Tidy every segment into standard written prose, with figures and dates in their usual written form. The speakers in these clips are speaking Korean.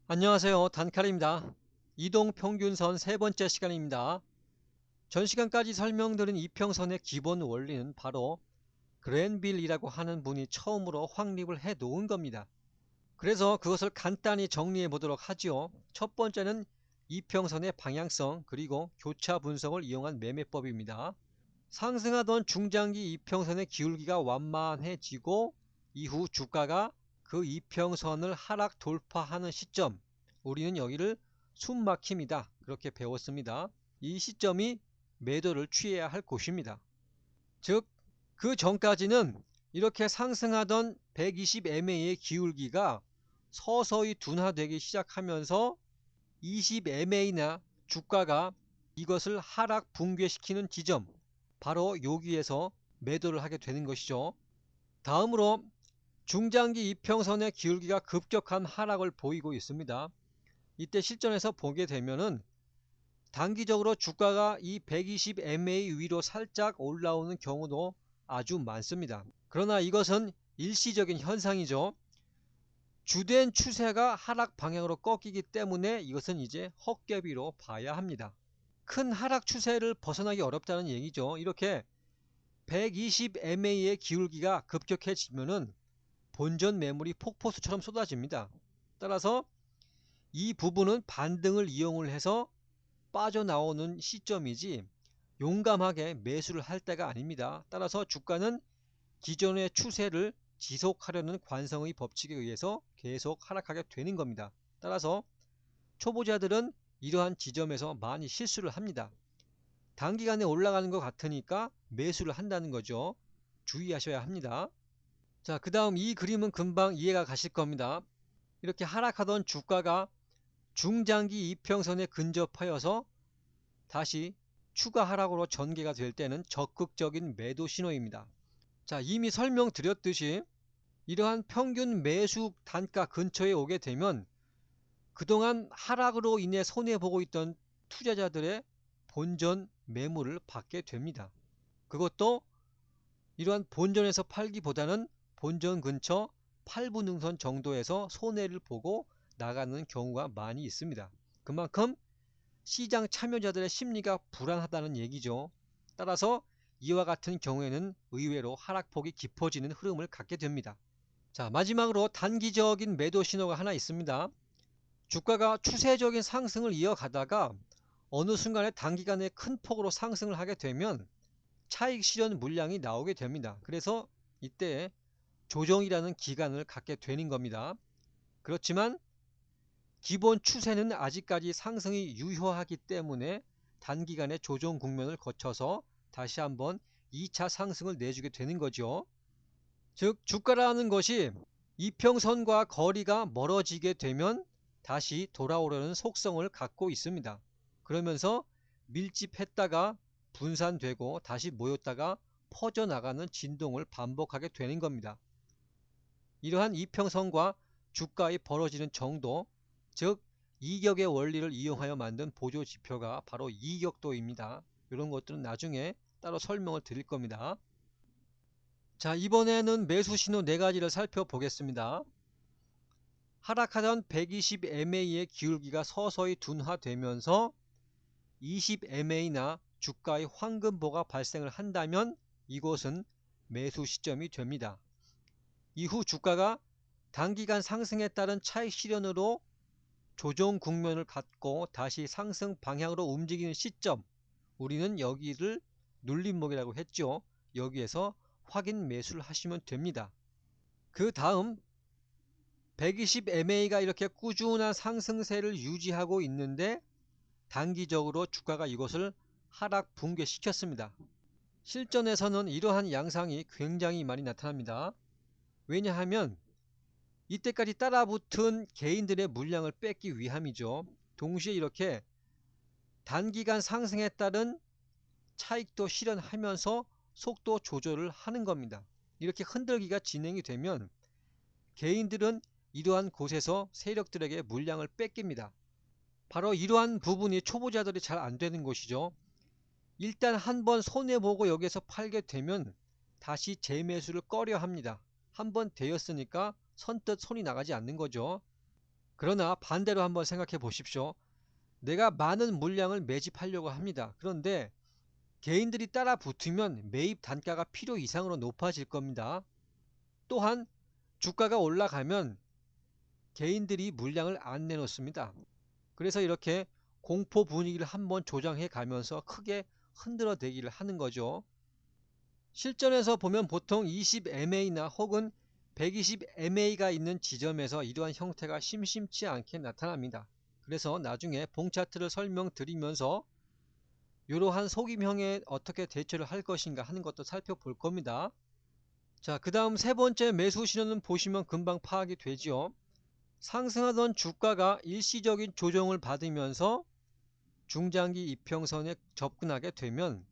안녕하세요. 단칼입니다. 이동평균선 세 번째 시간입니다. 전 시간까지 설명드린 이평선의 기본 원리는 바로 그랜빌이라고 하는 분이 처음으로 확립을 해 놓은 겁니다. 그래서 그것을 간단히 정리해 보도록 하죠. 첫 번째는 이평선의 방향성 그리고 교차 분석을 이용한 매매법입니다. 상승하던 중장기 이평선의 기울기가 완만해지고 이후 주가가 그 이평선을 하락 돌파하는 시점, 우리는 여기를 숨막힘이다 그렇게 배웠습니다. 이 시점이 매도를 취해야 할 곳입니다. 즉 그 전까지는 이렇게 상승하던 120MA의 기울기가 서서히 둔화되기 시작하면서 20MA나 주가가 이것을 하락 붕괴시키는 지점, 바로 여기에서 매도를 하게 되는 것이죠. 다음으로 중장기 이평선의 기울기가 급격한 하락을 보이고 있습니다. 이때 실전에서 보게 되면은 단기적으로 주가가 이 120MA 위로 살짝 올라오는 경우도 아주 많습니다. 그러나 이것은 일시적인 현상이죠. 주된 추세가 하락 방향으로 꺾이기 때문에 이것은 이제 헛개비로 봐야 합니다. 큰 하락 추세를 벗어나기 어렵다는 얘기죠. 이렇게 120MA의 기울기가 급격해지면은 본전 매물이 폭포수처럼 쏟아집니다. 따라서 이 부분은 반등을 이용을 해서 빠져나오는 시점이지 용감하게 매수를 할 때가 아닙니다. 따라서 주가는 기존의 추세를 지속하려는 관성의 법칙에 의해서 계속 하락하게 되는 겁니다. 따라서 초보자들은 이러한 지점에서 많이 실수를 합니다. 단기간에 올라가는 것 같으니까 매수를 한다는 거죠. 주의하셔야 합니다. 자, 그 다음 이 그림은 금방 이해가 가실 겁니다. 이렇게 하락하던 주가가 중장기 이평선에 근접하여서 다시 추가 하락으로 전개가 될 때는 적극적인 매도 신호입니다. 자, 이미 설명드렸듯이 이러한 평균 매수 단가 근처에 오게 되면 그동안 하락으로 인해 손해보고 있던 투자자들의 본전 매물을 받게 됩니다. 그것도 이러한 본전에서 팔기보다는 본전 근처 8분 능선 정도에서 손해를 보고 나가는 경우가 많이 있습니다. 그만큼 시장 참여자들의 심리가 불안하다는 얘기죠. 따라서 이와 같은 경우에는 의외로 하락폭이 깊어지는 흐름을 갖게 됩니다. 자, 마지막으로 단기적인 매도 신호가 하나 있습니다. 주가가 추세적인 상승을 이어가다가 어느 순간에 단기간에 큰 폭으로 상승을 하게 되면 차익 실현 물량이 나오게 됩니다. 그래서 이때 조정이라는 기간을 갖게 되는 겁니다. 그렇지만 기본 추세는 아직까지 상승이 유효하기 때문에 단기간의 조정 국면을 거쳐서 다시 한번 2차 상승을 내주게 되는 거죠. 즉 주가라는 것이 이평선과 거리가 멀어지게 되면 다시 돌아오려는 속성을 갖고 있습니다. 그러면서 밀집했다가 분산되고 다시 모였다가 퍼져나가는 진동을 반복하게 되는 겁니다. 이러한 이평선과 주가의 벌어지는 정도, 즉 이격의 원리를 이용하여 만든 보조지표가 바로 이격도입니다. 이런 것들은 나중에 따로 설명을 드릴 겁니다. 자, 이번에는 매수 신호 4가지를 살펴보겠습니다. 하락하던 120MA의 기울기가 서서히 둔화되면서 20MA나 주가의 황금보가 발생을 한다면 이곳은 매수 시점이 됩니다. 이후 주가가 단기간 상승에 따른 차익 실현으로 조정 국면을 갖고 다시 상승 방향으로 움직이는 시점, 우리는 여기를 눌림목이라고 했죠. 여기에서 확인 매수를 하시면 됩니다. 그 다음 120MA가 이렇게 꾸준한 상승세를 유지하고 있는데 단기적으로 주가가 이것을 하락 붕괴시켰습니다. 실전에서는 이러한 양상이 굉장히 많이 나타납니다. 왜냐하면 이때까지 따라붙은 개인들의 물량을 뺏기 위함이죠. 동시에 이렇게 단기간 상승에 따른 차익도 실현하면서 속도 조절을 하는 겁니다. 이렇게 흔들기가 진행이 되면 개인들은 이러한 곳에서 세력들에게 물량을 뺏깁니다. 바로 이러한 부분이 초보자들이 잘 안되는 것이죠. 일단 한번 손해보고 여기서 팔게 되면 다시 재매수를 꺼려 합니다. 한번 되었으니까 선뜻 손이 나가지 않는 거죠. 그러나 반대로 한번 생각해 보십시오. 내가 많은 물량을 매집하려고 합니다. 그런데 개인들이 따라 붙으면 매입 단가가 필요 이상으로 높아질 겁니다. 또한 주가가 올라가면 개인들이 물량을 안 내놓습니다. 그래서 이렇게 공포 분위기를 한번 조정해 가면서 크게 흔들어 대기를 하는 거죠. 실전에서 보면 보통 20MA나 혹은 120MA가 있는 지점에서 이러한 형태가 심심치 않게 나타납니다. 그래서 나중에 봉 차트를 설명드리면서 이러한 속임형에 어떻게 대처를 할 것인가 하는 것도 살펴볼 겁니다. 자, 그 다음 세 번째 매수 신호는 보시면 금방 파악이 되지요. 상승하던 주가가 일시적인 조정을 받으면서 중장기 이평선에 접근하게 되면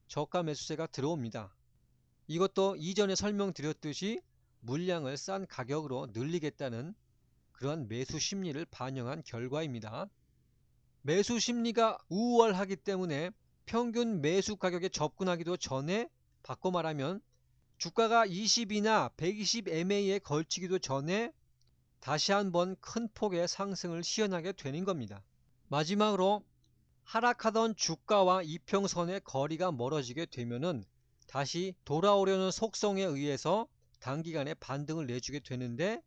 저가 매수세가 들어옵니다. 이것도 이전에 설명드렸듯이 물량을 싼 가격으로 늘리겠다는 그러한 매수 심리를 반영한 결과입니다. 매수 심리가 우월하기 때문에 평균 매수 가격에 접근하기도 전에, 바꿔 말하면 주가가 20이나 120MA에 걸치기도 전에 다시 한번 큰 폭의 상승을 시현하게 되는 겁니다. 마지막으로 하락하던 주가와 이평선의 거리가 멀어지게 되면은 다시 돌아오려는 속성에 의해서 단기간에 반등을 내주게 되는데,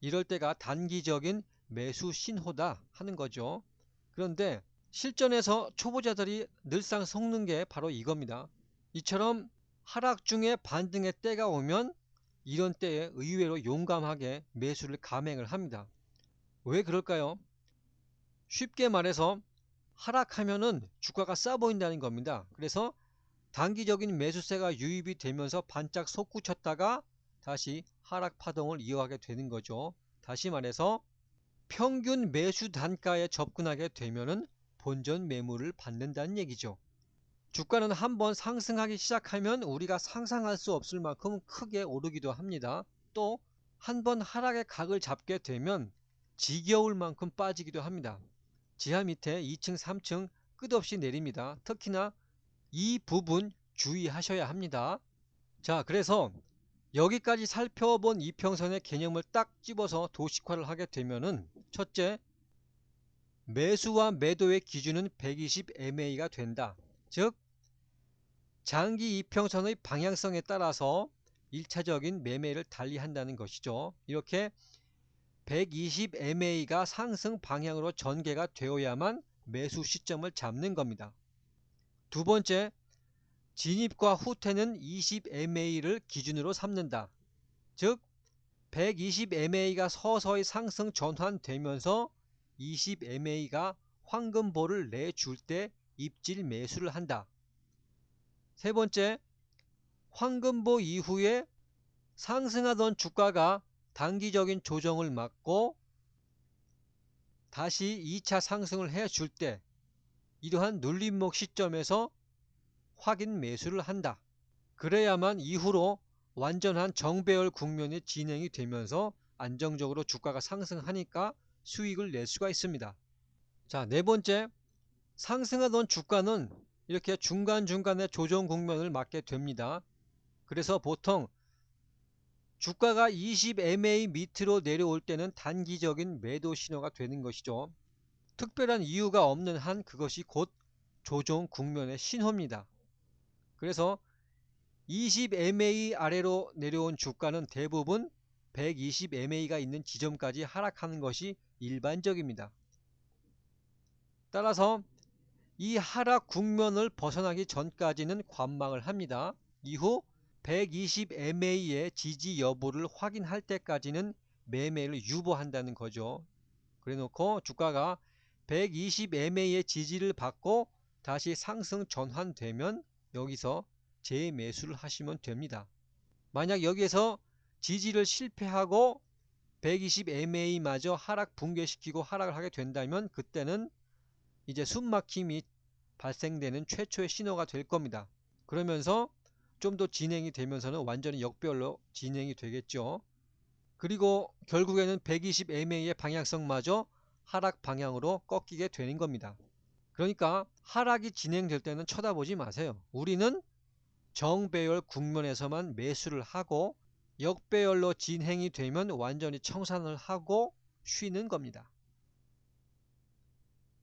이럴 때가 단기적인 매수 신호다 하는 거죠. 그런데 실전에서 초보자들이 늘상 속는 게 바로 이겁니다. 이처럼 하락 중에 반등의 때가 오면 이런 때에 의외로 용감하게 매수를 감행을 합니다. 왜 그럴까요? 쉽게 말해서 하락하면은 주가가 싸 보인다는 겁니다. 그래서 단기적인 매수세가 유입이 되면서 반짝 솟구쳤다가 다시 하락 파동을 이어가게 되는 거죠. 다시 말해서 평균 매수 단가에 접근하게 되면은 본전 매물을 받는다는 얘기죠. 주가는 한번 상승하기 시작하면 우리가 상상할 수 없을 만큼 크게 오르기도 합니다. 또 한번 하락의 각을 잡게 되면 지겨울 만큼 빠지기도 합니다. 지하 밑에 2층, 3층 끝없이 내립니다. 특히나 이 부분 주의하셔야 합니다. 자, 그래서 여기까지 살펴본 이평선의 개념을 딱 집어서 도식화를 하게 되면은, 첫째, 매수와 매도의 기준은 120MA가 된다. 즉 장기 이평선의 방향성에 따라서 1차적인 매매를 달리한다는 것이죠. 이렇게 120MA가 상승 방향으로 전개가 되어야만 매수 시점을 잡는 겁니다. 두 번째, 진입과 후퇴는 20MA를 기준으로 삼는다. 즉 120MA가 서서히 상승 전환되면서 20MA가 황금볼을 내줄 때 입질 매수를 한다. 세 번째, 황금보 이후에 상승하던 주가가 단기적인 조정을 맞고 다시 2차 상승을 해줄 때 이러한 눌림목 시점에서 확인 매수를 한다. 그래야만 이후로 완전한 정배열 국면이 진행이 되면서 안정적으로 주가가 상승하니까 수익을 낼 수가 있습니다. 자, 네 번째, 상승하던 주가는 이렇게 중간중간에 조정 국면을 맞게 됩니다. 그래서 보통 주가가 20MA 밑으로 내려올 때는 단기적인 매도 신호가 되는 것이죠. 특별한 이유가 없는 한 그것이 곧 조정 국면의 신호입니다. 그래서 20MA 아래로 내려온 주가는 대부분 120MA가 있는 지점까지 하락하는 것이 일반적입니다. 따라서 이 하락 국면을 벗어나기 전까지는 관망을 합니다. 이후 120MA의 지지 여부를 확인할 때까지는 매매를 유보한다는 거죠. 그래 놓고 주가가 120MA의 지지를 받고 다시 상승 전환되면 여기서 재매수를 하시면 됩니다. 만약 여기에서 지지를 실패하고 120MA마저 하락 붕괴시키고 하락을 하게 된다면 그때는 이제 숨막힘이 발생되는 최초의 신호가 될 겁니다. 그러면서 좀 더 진행이 되면서는 완전히 역별로 진행이 되겠죠. 그리고 결국에는 120MA의 방향성마저 하락 방향으로 꺾이게 되는 겁니다. 그러니까 하락이 진행될 때는 쳐다보지 마세요. 우리는 정배열 국면에서만 매수를 하고 역배열로 진행이 되면 완전히 청산을 하고 쉬는 겁니다.